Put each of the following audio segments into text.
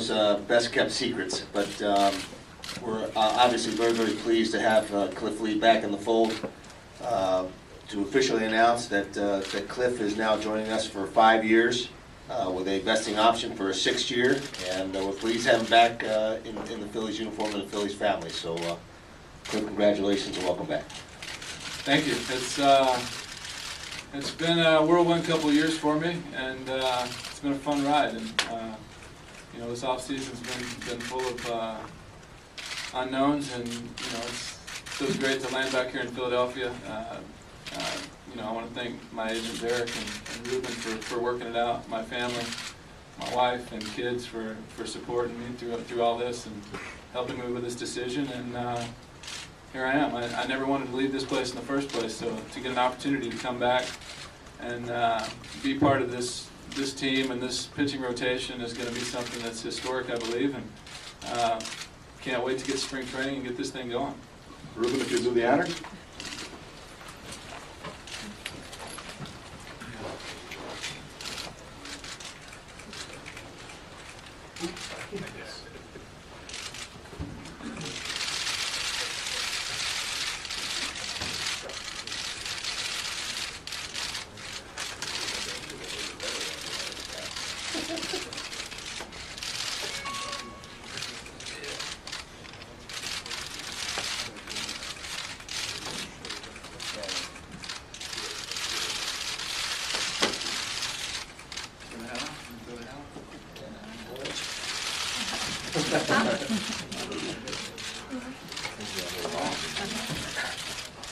those best kept secrets, but we're obviously very, very pleased to have Cliff Lee back in the fold, to officially announce that, that Cliff is now joining us for 5 years with a vesting option for a 6th year, and we're pleased to have him back in the Phillies uniform and the Phillies family. So Cliff, congratulations and welcome back. Thank you. It's been a whirlwind couple of years for me, and it's been a fun ride. And you know, this off season's been full of unknowns, and you know, it feels great to land back here in Philadelphia. You know, I want to thank my agent Derek and Ruben for working it out. My family, my wife and kids for supporting me through all this and helping me with this decision. And here I am. I never wanted to leave this place in the first place, so to get an opportunity to come back and be part of this team and this pitching rotation is going to be something that's historic, I believe, and can't wait to get spring training and get this thing going. Ruben, if you'll do the honor.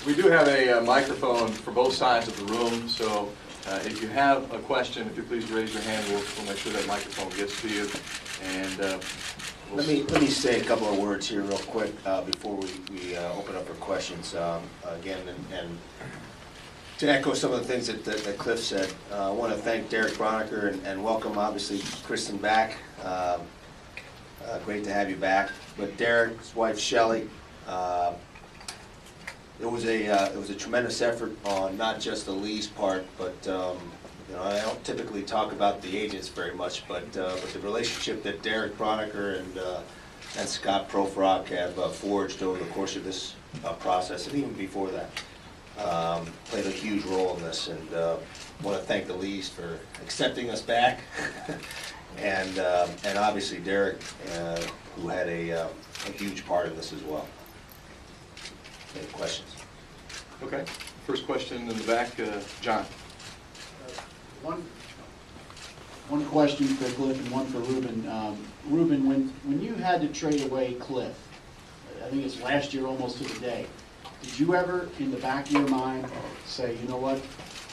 We do have a microphone for both sides of the room, so if you have a question, if you please raise your hand, we'll make sure that microphone gets to you. And Let me say a couple of words here real quick before we open up for questions. Again, and to echo some of the things that Cliff said, I want to thank Derek Broniker and welcome, obviously, Kristen back. Great to have you back. But Derek's wife, Shelley, it was a tremendous effort on not just the Lee's part, but you know, I don't typically talk about the agents very much, but the relationship that Derek Broniker and Scott Profrock have forged over the course of this process, and even before that, played a huge role in this. And want to thank the Lees for accepting us back, and obviously Derek, who had a huge part in this as well. Any questions? okay, first question in the back, John. One question for Cliff and one for Ruben. Ruben, when you had to trade away Cliff, I think it's last year almost to the day, did you ever, in the back of your mind, say, you know what,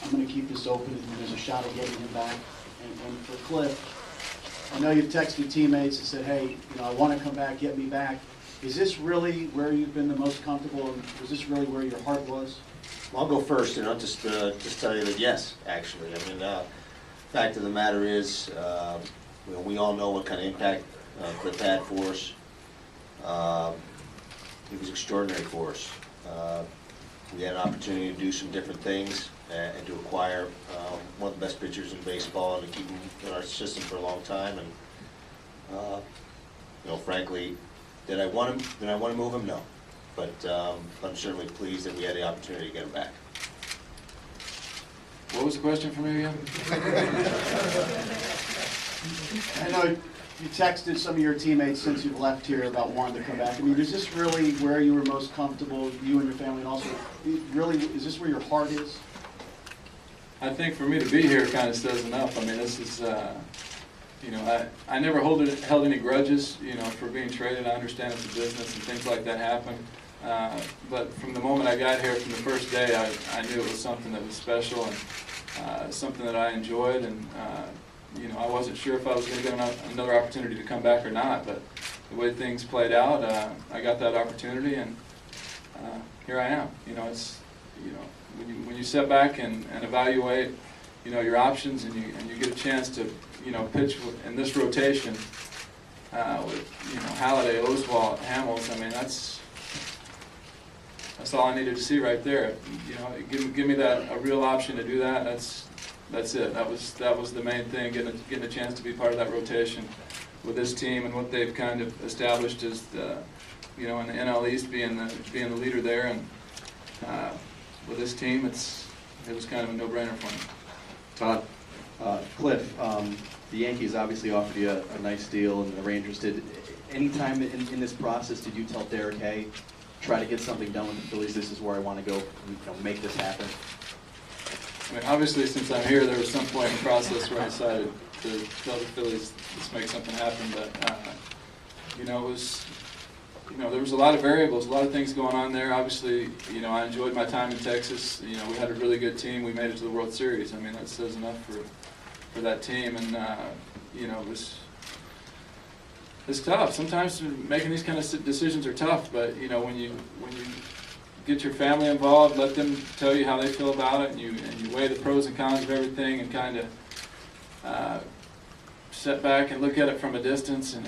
I'm going to keep this open and there's a shot of getting him back? And for Cliff, I know you've texted teammates and said, hey, you know, I want to come back, get me back. Is this really where you've been the most comfortable, and was this really where your heart was? Well, I'll go first, and I'll just tell you that yes, actually. I mean, fact of the matter is, you know, we all know what kind of impact Cliff had for us. He was extraordinary for us. We had an opportunity to do some different things and to acquire one of the best pitchers in baseball and to keep him in our system for a long time. And you know, frankly, did I want to move him? No. But I'm certainly pleased that we had the opportunity to get him back. What was the question for me again? I know you texted some of your teammates since you've left here about wanting to come back. I mean, is this really where you were most comfortable, you and your family, and also, really, is this where your heart is? I think for me to be here kind of says enough. I mean, this is, you know, I never held any grudges, you know, for being traded. I understand it's a business and things like that happen. But from the moment I got here, from the first day, I knew it was something that was special and something that I enjoyed. And, you know, I wasn't sure if I was going to get another opportunity to come back or not. But the way things played out, I got that opportunity, and here I am. You know, it's, you know, when you sit back and evaluate, you know, your options, and you get a chance to, you know, pitch in this rotation with, you know, Halliday, Oswalt, Hamels. I mean, that's all I needed to see right there. You know, give me a real option to do that. That's it. That was the main thing. Getting a chance to be part of that rotation with this team and what they've kind of established as the, you know, in the NL East being the leader there, and with this team, it was kind of a no-brainer for me. Todd? Cliff, the Yankees obviously offered you a nice deal, and the Rangers did. Any time in this process did you tell Derek, hey, try to get something done with the Phillies, this is where I want to go, make this happen? I mean, obviously, since I'm here, there was some point in the process where I decided to tell the Phillies, let's make something happen, but, you know, it was, you know, there was a lot of variables, a lot of things going on there. Obviously, you know, I enjoyed my time in Texas. You know, we had a really good team. We made it to the World Series. I mean, that says enough for that team. And, you know, it's tough. Sometimes making these kind of decisions are tough, but, you know, when you get your family involved, let them tell you how they feel about it, and you weigh the pros and cons of everything and kind of sit back and look at it from a distance and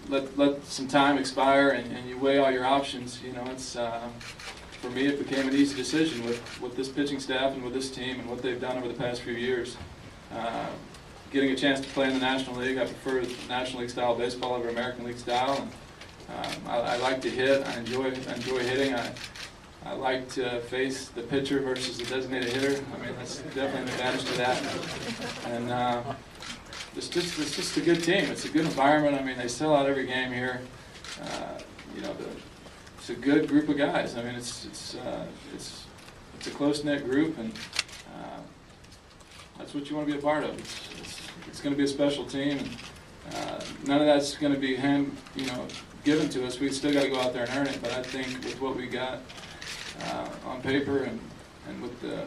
let some time expire and you weigh all your options. You know, it's for me it became an easy decision with this pitching staff and with this team and what they've done over the past few years. Getting a chance to play in the National League, I prefer National League style baseball over American League style, and I like to hit. I enjoy hitting. I like to face the pitcher versus the designated hitter. I mean, that's definitely an advantage to that. And it's just a good team. It's a good environment. I mean, they sell out every game here. You know, it's a good group of guys. I mean, it's a close-knit group, and that's what you want to be a part of. It's going to be a special team, and none of that's going to be given to us. We still got to go out there and earn it. But I think with what we got on paper and with the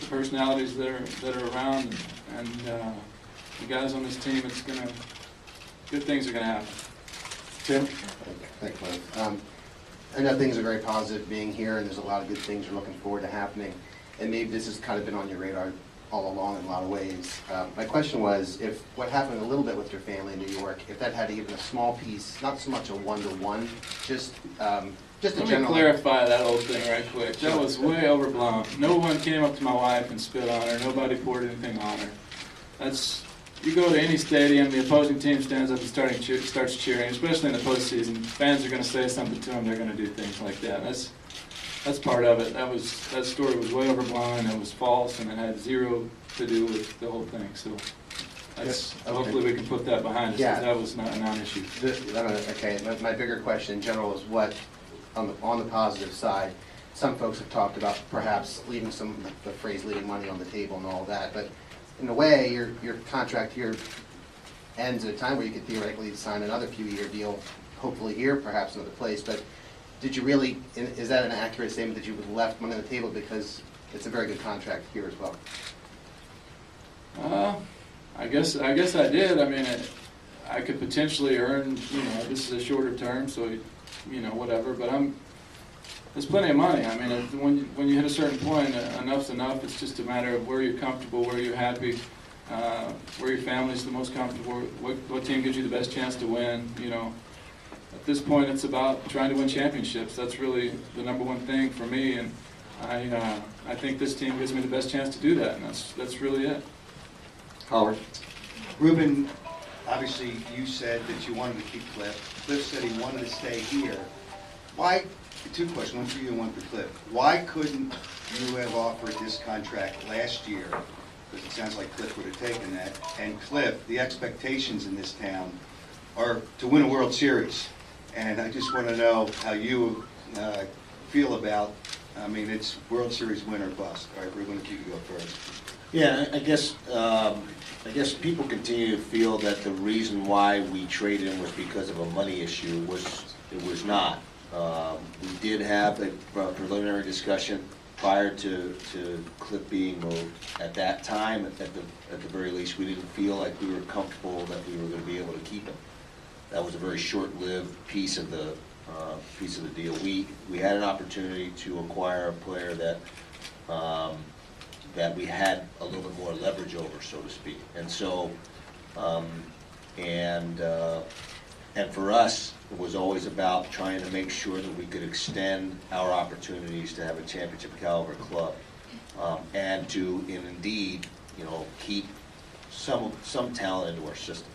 personalities that are around and the guys on this team, good things are gonna happen. Tim? Thanks, Cliff. I know things are very positive being here, and there's a lot of good things you're looking forward to happening. And maybe this has kind of been on your radar all along in a lot of ways. My question was, if what happened a little bit with your family in New York, if that had even a small piece, not so much a one-to-one, just a Let me general... clarify that whole thing right quick. That was way overblown. No one came up to my wife and spit on her. Nobody poured anything on her. You go to any stadium, the opposing team stands up and starts cheering, especially in the postseason. Fans are going to say something to them. They're going to do things like that. That's part of it. That story was way overblown. It was false, and it had zero to do with the whole thing. So hopefully we can put that behind us, because that was not a non-issue. Okay, my bigger question in general is what, on the positive side, some folks have talked about perhaps leaving the phrase leaving money on the table and all that, but in a way, your contract here ends at a time where you could theoretically sign another few-year deal, hopefully here, perhaps another place. But did you really, is that an accurate statement that you would have left money on the table, because it's a very good contract here as well? I guess I did. I mean, I could potentially earn, this is a shorter term, so, whatever. But there's plenty of money. I mean, when you hit a certain point, enough's enough. It's just a matter of where you're comfortable, where you're happy, where your family's the most comfortable, what team gives you the best chance to win. At this point, it's about trying to win championships. That's really the number one thing for me, and I think this team gives me the best chance to do that, and that's really it. Howard? Ruben, obviously you said that you wanted to keep Cliff. Cliff said he wanted to stay here. Why? Two questions, one for you and one for Cliff. Why couldn't you have offered this contract last year? Because it sounds like Cliff would have taken that. And Cliff, the expectations in this town are to win a World Series. And I just want to know how you feel about, it's World Series win or bust. All right, Ruben, if you can go first. Yeah, I guess people continue to feel that the reason why we traded him was because of a money issue. It was not. We did have a preliminary discussion prior to Cliff being moved. At that time, at the very least, we didn't feel like we were comfortable that we were going to be able to keep him. That was a very short-lived piece of the deal. We had an opportunity to acquire a player that we had a little bit more leverage over, so to speak. And so, and for us, it was always about trying to make sure that we could extend our opportunities to have a championship caliber club, and to indeed, keep some talent into our system.